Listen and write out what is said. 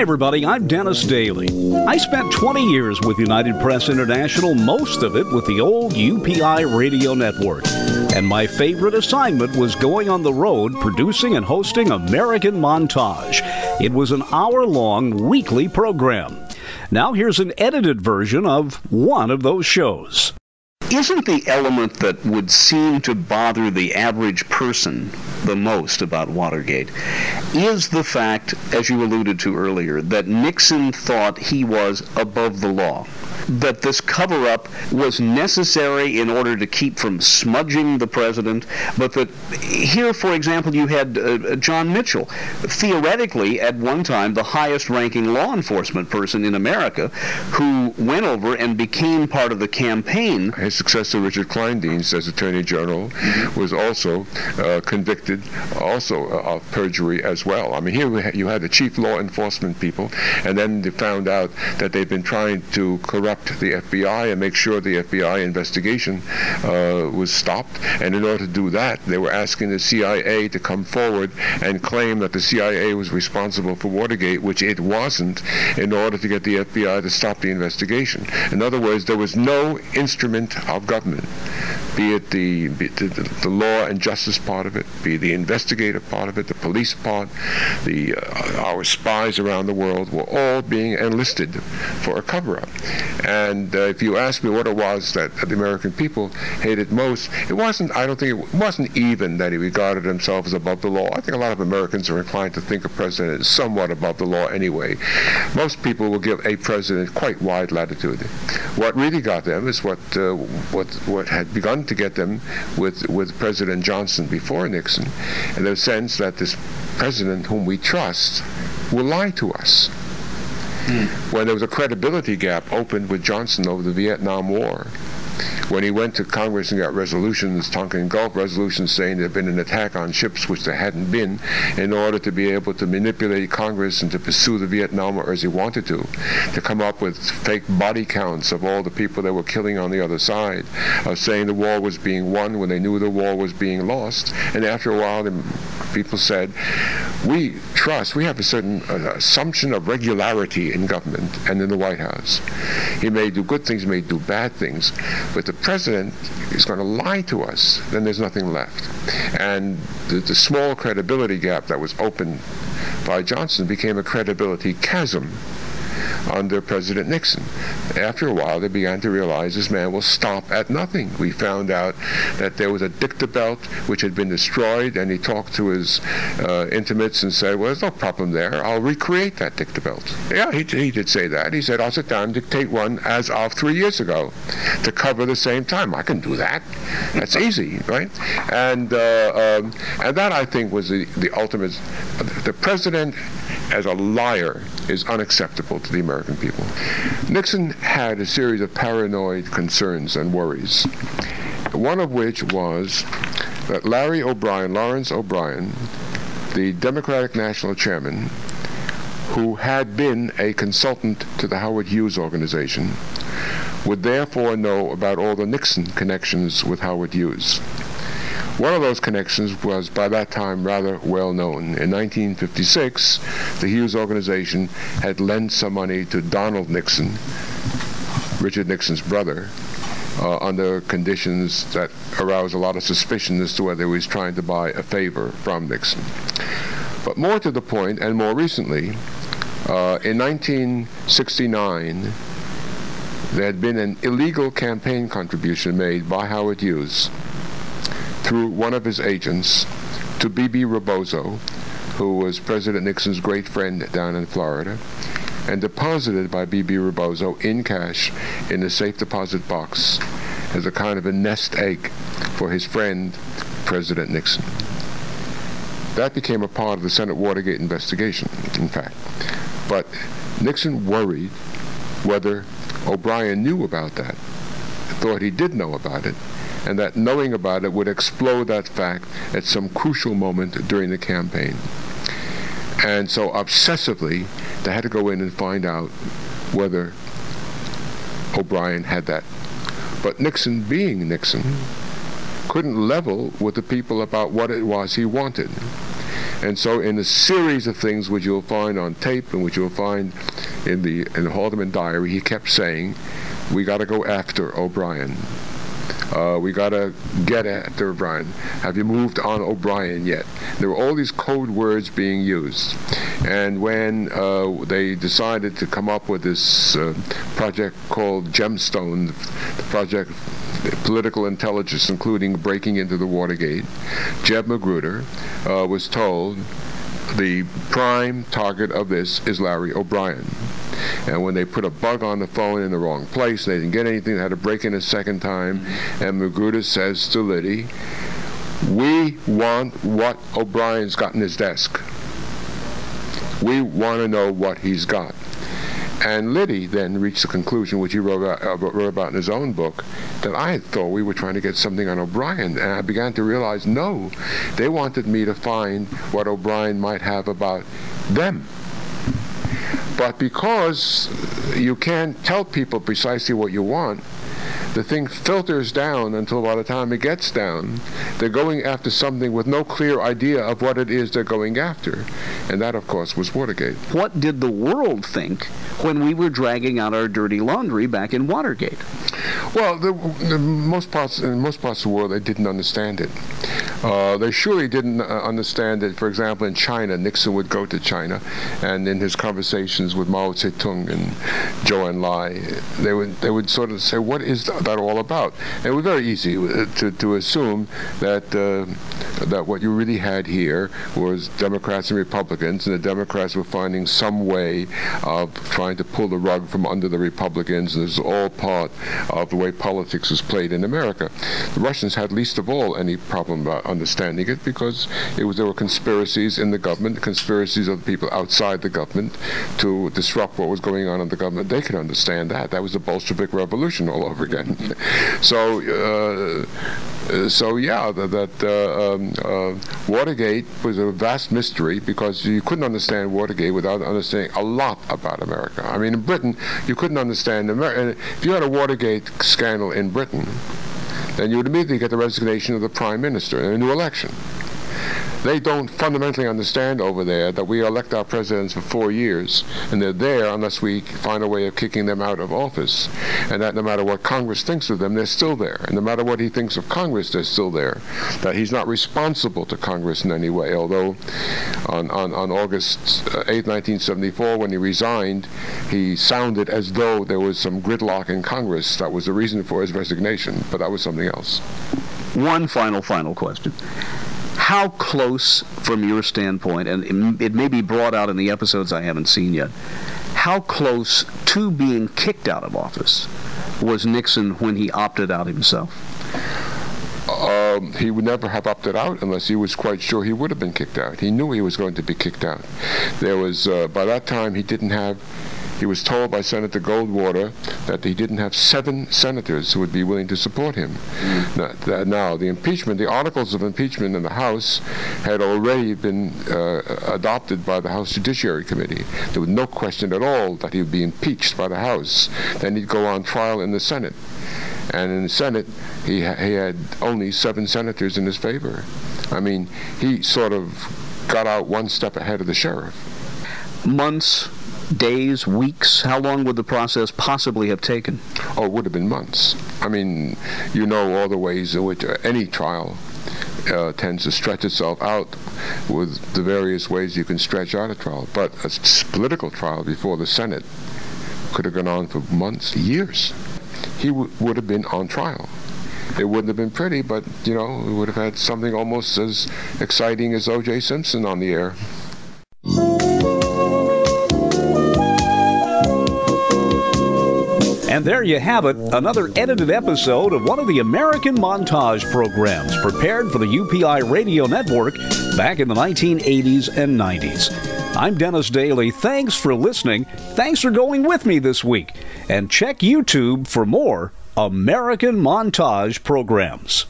Hi, everybody. I'm Dennis Daly. I spent 20 years with United Press International, most of it with the old UPI Radio Network. And my favorite assignment was going on the road producing and hosting American Montage. It was an hour-long weekly program. Now here's an edited version of one of those shows. Isn't the element that would seem to bother the average person the most about Watergate is the fact, as you alluded to earlier, that Nixon thought he was above the law, that this cover-up was necessary in order to keep from smudging the president, but that here, for example, you had John Mitchell, theoretically at one time the highest-ranking law enforcement person in America, who went over and became part of the campaign. His successor, Richard Kleindienst, as Attorney General, was also convicted of perjury as well. I mean, here you had the chief law enforcement people, and then they found out that they'd been trying to corrupt the FBI and make sure the FBI investigation was stopped. And in order to do that, they were asking the CIA to come forward and claim that the CIA was responsible for Watergate, which it wasn't, in order to get the FBI to stop the investigation. In other words, there was no instrument of government, be it the law and justice part of it, be the investigative part of it, the police part, our spies around the world were all being enlisted for a cover-up. And if you ask me what it was that the American people hated most, it wasn't, I don't think it wasn't even that he regarded himself as above the law. I think a lot of Americans are inclined to think a president is somewhat above the law anyway. Most people will give a president quite wide latitude. What really got them is what had begun to get them with President Johnson before Nixon, in the sense that this president whom we trust will lie to us. When there was a credibility gap opened with Johnson over the Vietnam War, when he went to Congress and got resolutions, Tonkin Gulf resolutions, saying there had been an attack on ships, which there hadn't been, in order to be able to manipulate Congress and to pursue the Vietnam War as he wanted to come up with fake body counts of all the people that were killing on the other side, of saying the war was being won when they knew the war was being lost. And after a while, people said, we have a certain assumption of regularity in government and in the White House. He may do good things, he may do bad things, but the president is going to lie to us, then there's nothing left. And the small credibility gap that was opened by Johnson became a credibility chasm under President Nixon. After a while, they began to realize this man will stop at nothing. We found out that there was a dicta belt which had been destroyed, and he talked to his intimates and said, well, there's no problem there. I'll recreate that dicta belt. Yeah, he did say that. He said, I'll sit down and dictate one as of 3 years ago to cover the same time. I can do that. That's easy, right? And that, I think, was the ultimate. The president as a liar is unacceptable to the American people. Nixon had a series of paranoid concerns and worries, one of which was that Lawrence O'Brien, the Democratic National Chairman, who had been a consultant to the Howard Hughes organization, would therefore know about all the Nixon connections with Howard Hughes. One of those connections was, by that time, rather well known. In 1956, the Hughes organization had lent some money to Donald Nixon, Richard Nixon's brother, under conditions that aroused a lot of suspicion as to whether he was trying to buy a favor from Nixon. But more to the point, and more recently, in 1969, there had been an illegal campaign contribution made by Howard Hughes through one of his agents to B.B. Rebozo, who was President Nixon's great friend down in Florida, and deposited by B.B. Rebozo in cash in a safe deposit box as a kind of a nest egg for his friend, President Nixon. That became a part of the Senate Watergate investigation, in fact. But Nixon worried whether O'Brien knew about that, thought he did know about it, and that knowing about it would explode that fact at some crucial moment during the campaign. And so obsessively, they had to go in and find out whether O'Brien had that. But Nixon, being Nixon, couldn't level with the people about what it was he wanted. And so in a series of things which you'll find on tape and which you'll find in the Haldeman diary, he kept saying, we got to go after O'Brien. We got to get after O'Brien. Have you moved on O'Brien yet? There were all these code words being used. And when they decided to come up with this project called Gemstone, the project Political Intelligence, including breaking into the Watergate, Jeb Magruder was told the prime target of this is Larry O'Brien. And when they put a bug on the phone in the wrong place, they didn't get anything, they had to break in a second time, and Magruder says to Liddy, we want what O'Brien's got in his desk. We want to know what he's got. And Liddy then reached the conclusion, which he wrote about in his own book, that I thought we were trying to get something on O'Brien. And I began to realize, no, they wanted me to find what O'Brien might have about them. But because you can't tell people precisely what you want, the thing filters down until by the time it gets down, they're going after something with no clear idea of what it is they're going after. And that, of course, was Watergate. What did the world think when we were dragging out our dirty laundry back in Watergate? Well, in most parts of the world, they didn't understand it. They surely didn't understand that, for example, in China, Nixon would go to China, and in his conversations with Mao Zedong and Zhou Enlai, they would sort of say, what is that all about? And it was very easy to assume that what you really had here was Democrats and Republicans, and the Democrats were finding some way of trying to pull the rug from under the Republicans, and this is all part of the way politics was played in America. The Russians had least of all any problem about understanding it, because there were conspiracies in the government, conspiracies of the people outside the government to disrupt what was going on in the government. They could understand that. That was the Bolshevik Revolution all over again. So yeah, Watergate was a vast mystery, because you couldn't understand Watergate without understanding a lot about America. I mean, in Britain, you couldn't understand America. If you had a Watergate scandal in Britain, then you would immediately get the resignation of the prime minister and a new election. They don't fundamentally understand over there that we elect our presidents for 4 years, and they're there unless we find a way of kicking them out of office. And that no matter what Congress thinks of them, they're still there. And no matter what he thinks of Congress, they're still there. That he's not responsible to Congress in any way, although on August 8, 1974, when he resigned, he sounded as though there was some gridlock in Congress. That was the reason for his resignation, but that was something else. One final question. How close, from your standpoint, and it may be brought out in the episodes I haven't seen yet, how close to being kicked out of office was Nixon when he opted out himself? He would never have opted out unless he was quite sure he would have been kicked out. He knew he was going to be kicked out. There was, by that time, he was told by Senator Goldwater that he didn't have 7 senators who would be willing to support him. Now, the impeachment, the articles of impeachment in the House had already been adopted by the House Judiciary Committee. There was no question at all that he would be impeached by the House. Then he'd go on trial in the Senate. And in the Senate, he had only 7 senators in his favor. I mean, he sort of got out one step ahead of the sheriff. Months, days, weeks? How long would the process possibly have taken? Oh, it would have been months. I mean, you know all the ways in which any trial tends to stretch itself out with the various ways you can stretch out a trial. But a political trial before the Senate could have gone on for months, years. He would have been on trial. It wouldn't have been pretty, but, you know, we would have had something almost as exciting as O.J. Simpson on the air. And there you have it, another edited episode of one of the American Montage programs prepared for the UPI Radio Network back in the 1980s and 90s. I'm Dennis Daly. Thanks for listening. Thanks for going with me this week. And check YouTube for more American Montage programs.